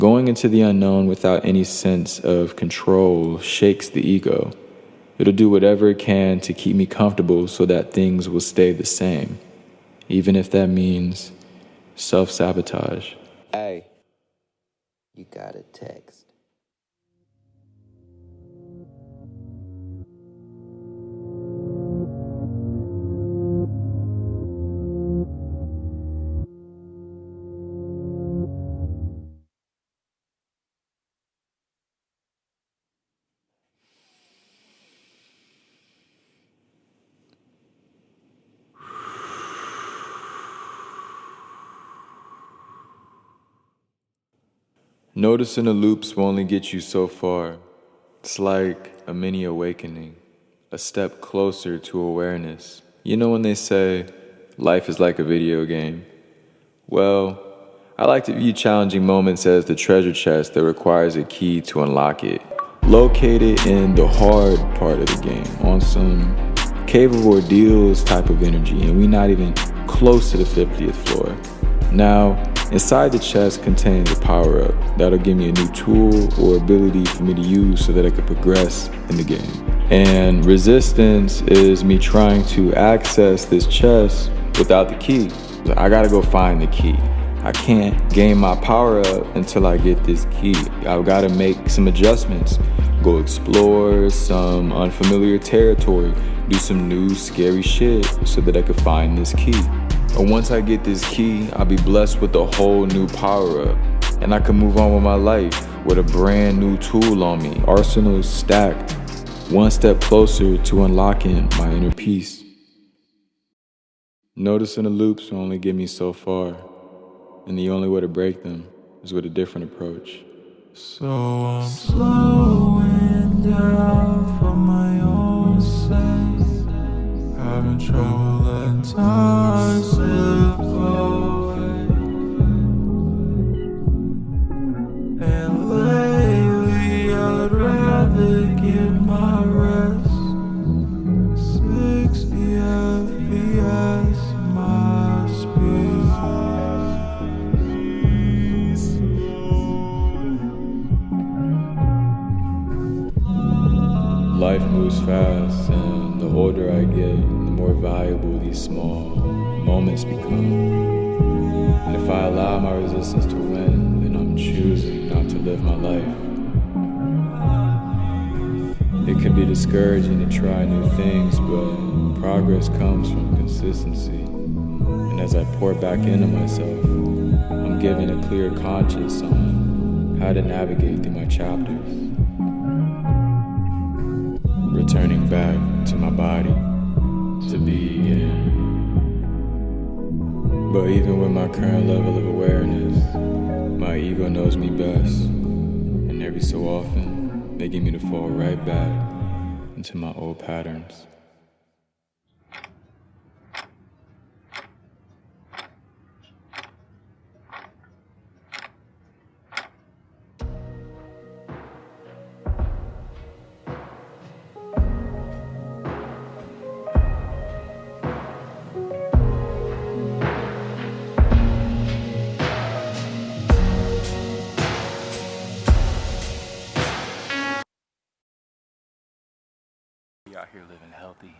Going into the unknown without any sense of control shakes the ego. It'll do whatever it can to keep me comfortable so that things will stay the same, even if that means self-sabotage. Hey, you got a text. Noticing the loops will only get you so far. It's like a mini awakening, a step closer to awareness. You know when they say, life is like a video game? Well, I like to view challenging moments as the treasure chest that requires a key to unlock it. Located in the hard part of the game, on some cave of ordeals type of energy, and we're not even close to the 50th floor. Now, inside the chest contains a power-up that'll give me a new tool or ability for me to use so that I can progress in the game. And resistance is me trying to access this chest without the key. I gotta go find the key. I can't gain my power-up until I get this key. I've gotta make some adjustments, go explore some unfamiliar territory, do some new scary shit so that I can find this key. And once I get this key, I'll be blessed with a whole new power-up. And I can move on with my life with a brand new tool on me. Arsenal is stacked, one step closer to unlocking my inner peace. Noticing the loops will only get me so far. And the only way to break them is with a different approach. So I'm slowing down for my own sake, having trouble letting time slip away. And lately I'd rather get my rest. 60 FPS, my speed. Life moves fast, and the older I get, the more valuable these small moments become. And if I allow my resistance to win, then I'm choosing not to live my life. It can be discouraging to try new things, but progress comes from consistency. And as I pour back into myself, I'm given a clear conscience on how to navigate through my chapters. Returning back to my body to be again. But even with my current level of awareness, my ego knows me best. And every so often, they get me to fall right back into my old patterns. Out here living healthy.